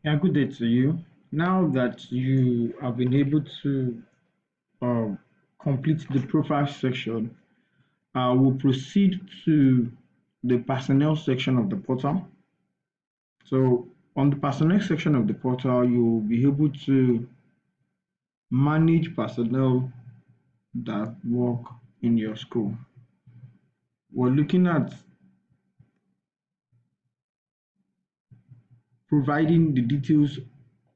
Yeah, good day to you. Now that you have been able to um, complete the profile section, we'll proceed to the personnel section of the portal. So, on the personnel section of the portal, you'll be able to manage personnel that work in your school. We're looking at providing the details,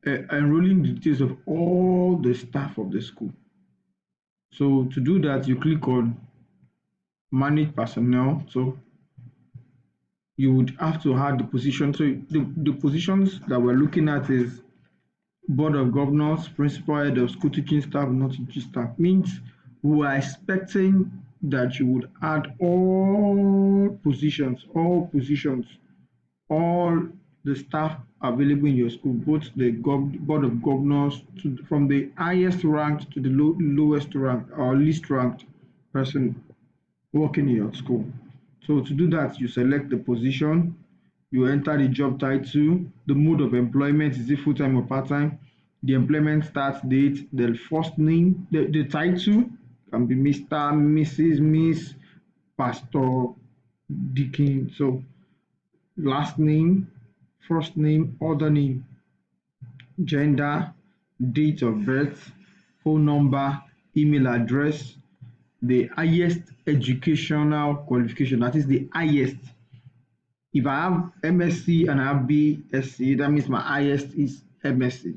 enrolling the details of all the staff of the school. So, to do that, you click on manage personnel. So you would have to add the position. So the positions that we're looking at is board of governors, principal, head of school, teaching staff, not teaching staff. Means we are expecting that you would add all the staff available in your school, both the board of governors from the highest ranked to the lowest ranked or least ranked person working in your school. So to do that, you select the position, you enter the job title, the mode of employment, is it full-time or part-time, the employment start date, the first name, the title can be Mr., Mrs., Miss, Pastor, Deacon. So last name, first name, other name, gender, date of birth, phone number, email address, the highest educational qualification, that is the highest. If I have MSc and I have BSc, that means my highest is MSc.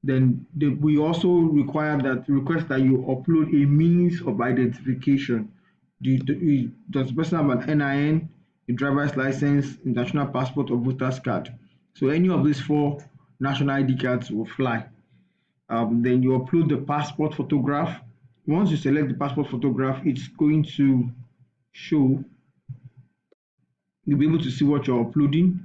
Then we also request that you upload a means of identification. Does the person have an NIN, a driver's license, international passport, or voter's card? So any of these four national ID cards will fly. Then you upload the passport photograph. Once you select the passport photograph, it's going to show. You'll be able to see what you're uploading.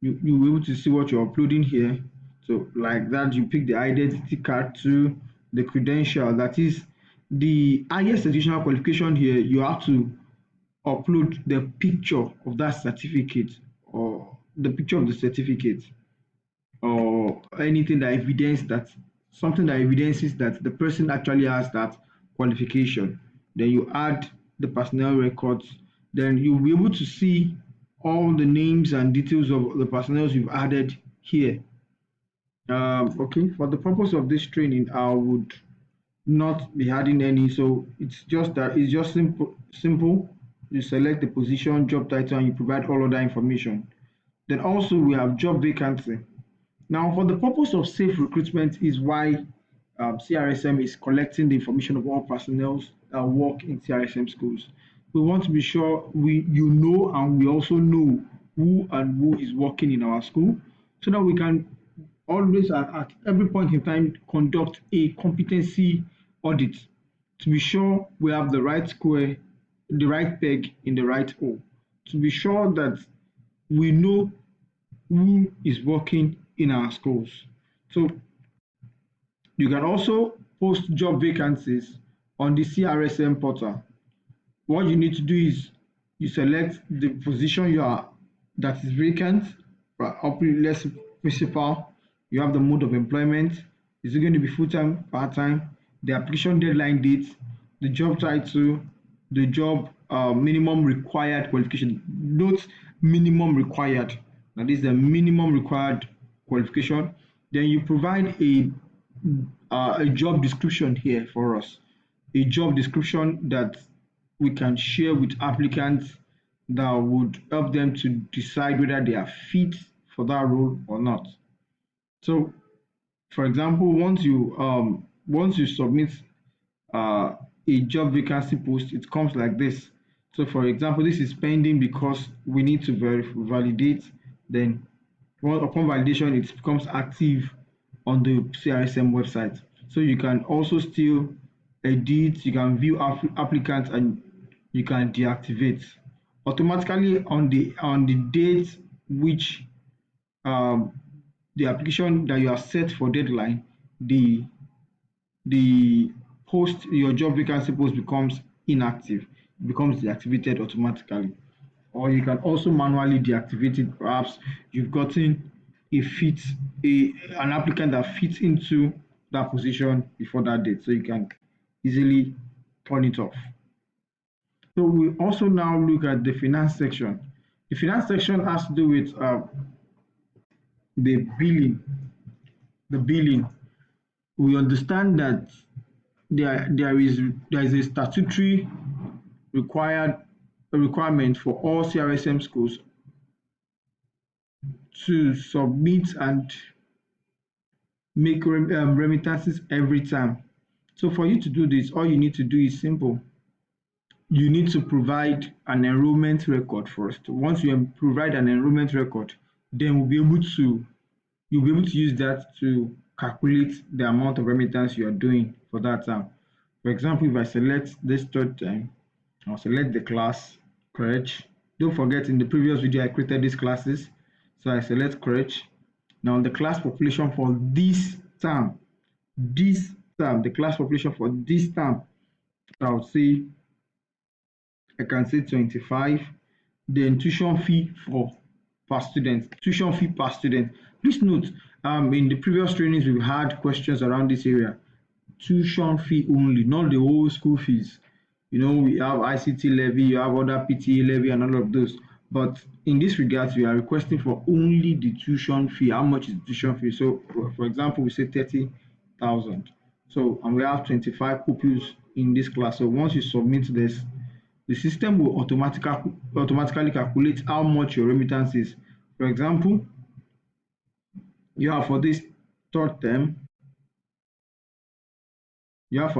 You'll be able to see what you're uploading here. So like that, you pick the identity card to the credential. That is the highest additional qualification here. You have to upload the picture of that certificate or the picture of the certificate or anything that evidences that the person actually has that qualification. Then you add the personnel records. Then you'll be able to see all the names and details of the personnel you've added here. Okay, for the purpose of this training, I would not be adding any. So it's just simple. Simple. You select the position, job title, and you provide all other information. Then also we have job vacancy. Now, for the purpose of safe recruitment is why CRSM is collecting the information of all personnel that work in CRSM schools. We want to be sure and we also know who is working in our school so that we can always at every point in time conduct a competency audit to be sure we have the right square, the right peg in the right hole, to be sure that we know who is working in our schools. So you can also post job vacancies on the CRSM portal. What you need to do is you select the position that is vacant. Let's principal. You have the mode of employment. Is it going to be full-time, part-time? The application deadline date, the job title, the job minimum required qualification. Note minimum required. That is the minimum required qualification. Then you provide a job description here for us, a job description that we can share with applicants that would help them to decide whether they are fit for that role or not. So, for example, once you submit a job vacancy post, it comes like this. So, for example, this is pending because we need to validate. Then, upon validation, it becomes active on the CRSM website. So you can also still edit, you can view applicants, and you can deactivate automatically on the date which um, the application that you are set for deadline, the the post your job vacancy post becomes inactive, it becomes deactivated automatically. Or you can also manually deactivate it. Perhaps you've gotten a fit an applicant that fits into that position before that date, so you can easily turn it off. So we also now look at the finance section. The finance section has to do with the billing. The billing. We understand that there is a statutory required a requirement for all CRSM schools to submit and make remittances every time. So for you to do this, all you need to do is simple. You need to provide an enrollment record first. Once you provide an enrollment record, then you'll be able to use that to calculate the amount of remittance you are doing for that term. For example, if I select this third term, I'll select the class, correct. Don't forget in the previous video I created these classes. So I select correct. Now the class population for the class population for this term, I'll say I can say 25. Then tuition fee per student. Tuition fee per student. Please note, in the previous trainings we've had questions around this area. Tuition fee only, not the whole school fees. We have ICT levy, you have other PTA levy and all of those. But in this regard, we are requesting for only the tuition fee. How much is the tuition fee? So, for example, we say 30,000. So, and we have 25 pupils in this class. So, once you submit this, the system will automatically calculate how much your remittance is. For example, you have for this third term, class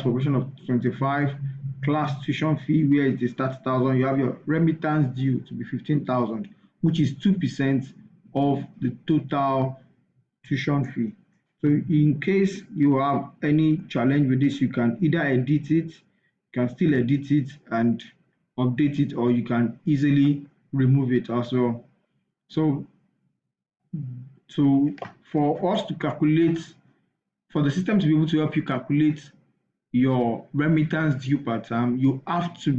population of 25, class tuition fee where it is 30,000, you have your remittance due to be 15,000, which is 2% of the total tuition fee. So in case you have any challenge with this, you can either edit it, and update it, or you can easily remove it as well. So for us to calculate, for the system to be able to help you calculate your remittance due per term, you have to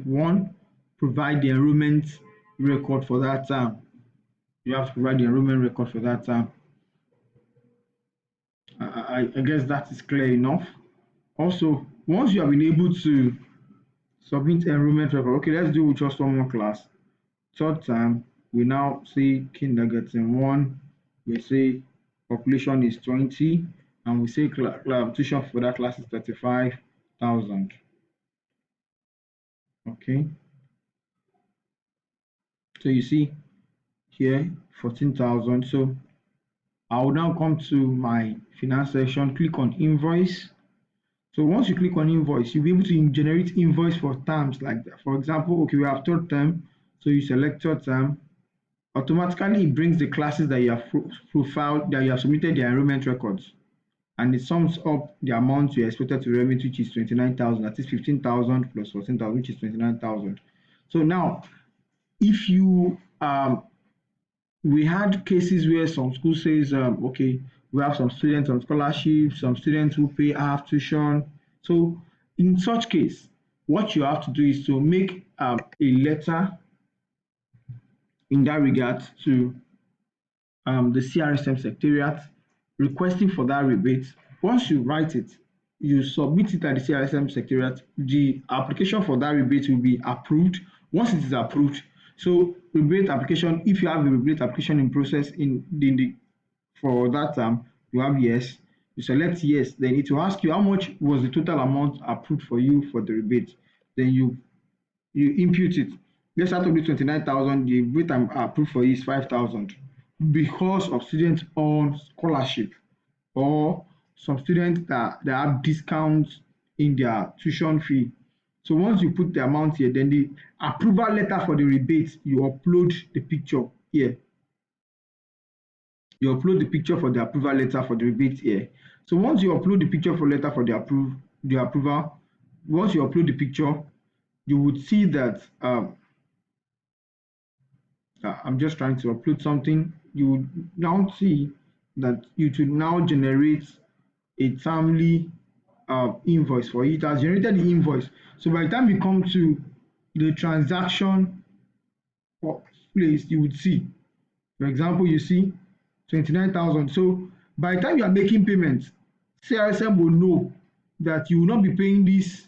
one, provide the enrollment record for that term. I guess that is clear enough. Also, once you have been able to submit enrollment record, okay, let's do just one more class. Third term, we now say kindergarten 1, we say population is 20, and we say tuition for that class is 35,000. Okay. So you see here 14,000. So I will now come to my finance section, click on invoice. So once you click on invoice, you'll be able to generate invoice for terms like that. For example, okay, we have third term. So you select third term. Automatically, it brings the classes that you have profiled, that you have submitted their enrollment records. And it sums up the amount you expected to remit, which is 29,000. That is 15,000 plus 14,000, which is 29,000. So now, if you we had cases where some school says, okay, we have some students on scholarship, some students who pay half tuition. So in such case, what you have to do is to make a letter in that regard to the CRSM secretariat requesting for that rebate. Once you write it, you submit it at the CRSM secretariat. The application for that rebate will be approved. Once it is approved, so rebate application, if you have a rebate application in process for that term, you have yes. You select yes, then it will ask you how much was the total amount approved for you for the rebate. Then you impute it. Let's start with 29,000. The rebate approved for you is 5,000 because of students on scholarship or some students that have discounts in their tuition fee. So once you put the amount here, then the approval letter for the rebate, you upload the picture here. You upload the picture for the approval letter for the rebate here. So once you upload the picture for letter for the approval, once you upload the picture, you would see that I'm just trying to upload something. You would now see that you should now generate a timely invoice for it. It has generated the invoice. So by the time you come to the transaction, placed, you would see. For example, you see 29,000. So by the time you are making payments, CRSM will know that you will not be paying this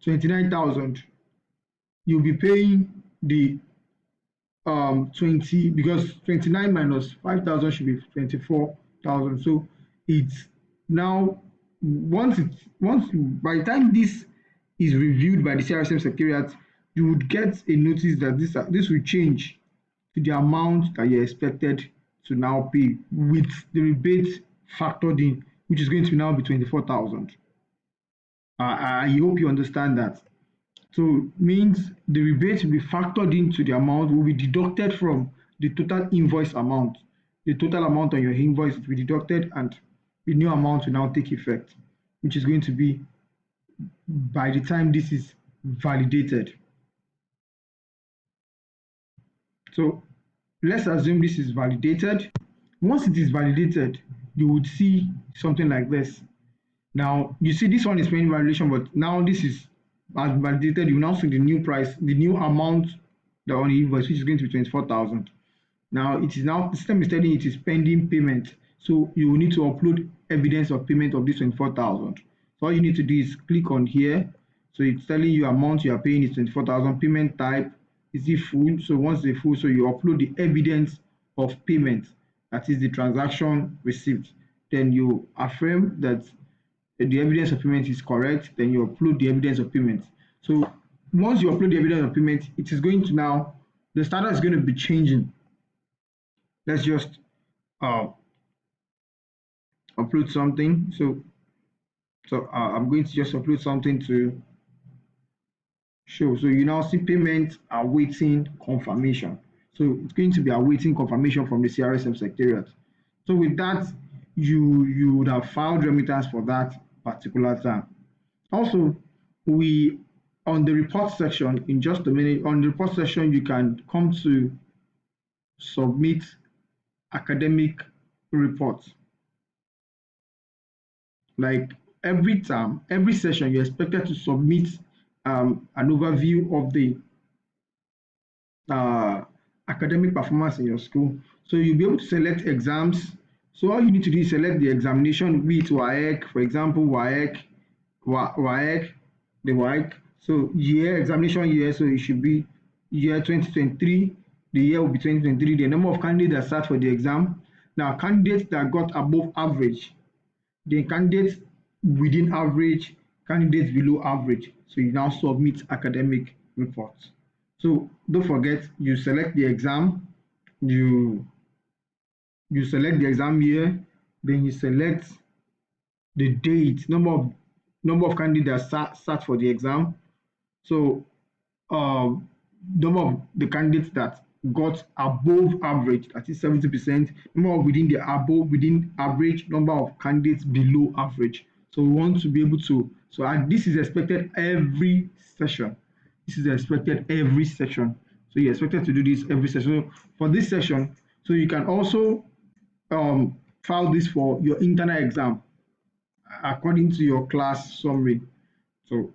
29,000. You'll be paying the 20, because 29 minus 5,000 should be 24,000. So it's now, once by the time this is reviewed by the CRSM secretariat, you would get a notice that this will change to the amount that you're expected to now pay with the rebate factored in, which is going to now be 24,000. I hope you understand that. So means the rebate will be factored into the amount, will be deducted from the total invoice amount. The total amount on your invoice will be deducted, and the new amount will now take effect, which is going to be by the time this is validated. So let's assume this is validated. Once it is validated, you would see something like this. Now you see this one is pending validation, but now this is as validated. You now see the new price, the new amount that on the invoice, which is going to be 24,000. Now it is now the system is telling it is pending payment. So you will need to upload evidence of payment of this 24,000. So all you need to do is click on here. So it's telling you amount you are paying is 24,000. Payment type, is it full? So once it's full, so you upload the evidence of payment, that is the transaction receipt. Then you affirm that the evidence of payment is correct. Then you upload the evidence of payment. So once you upload the evidence of payment, it is going to now, the standard is going to be changing. Let's just upload something. So I'm going to just upload something to show. So you now see payment awaiting confirmation. So it's going to be awaiting confirmation from the CRSM secretariat. So with that, you would have filed remittance for that particular time. Also, we on the report section, in just a minute, on the report section, you can come to submit academic reports. Like every term, every session, you're expected to submit an overview of the academic performance in your school. So you'll be able to select exams. So all you need to do is select the examination, be it WAEC, for example, WAEC, the WAEC. So year, examination year, so it should be year 2023. The year will be 2023. The number of candidates that sat for the exam. Now, candidates that got above average, then candidates within average, candidates below average. So you now submit academic reports. So don't forget, you select the exam, you select the exam year, then you select the date, number of candidates sat for the exam. So number of the candidates that got above average, that is 70%, number of within average, number of candidates below average. So we want to be able to, this is expected every session. This is expected every session. So you're expected to do this every session. So for this session, so you can also file this for your internal exam according to your class summary. So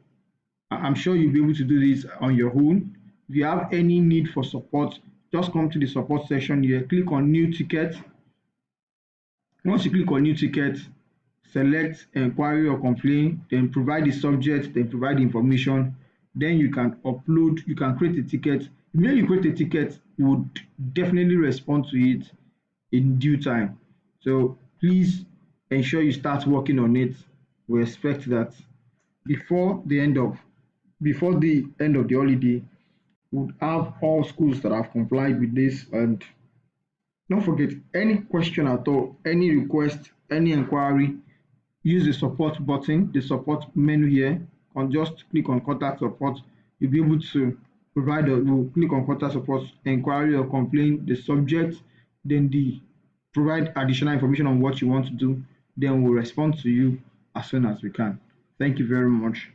I'm sure you'll be able to do this on your own. If you have any need for support, just come to the support section here, click on new ticket. Once you click on new ticket, select inquiry or complaint, then provide the subject, then provide the information. Then you can upload, you can create a ticket. Immediately you create a ticket, we would definitely respond to it in due time. So please ensure you start working on it. We expect that before the end of the holiday, we'll have all schools that have complied with this. And don't forget, any question at all, any request, any inquiry, use the support button, the support menu here, and just click on contact support. You'll be able to we'll click on contact support, inquiry or complaint, the subject, then provide additional information on what you want to do. Then we'll respond to you as soon as we can. Thank you very much.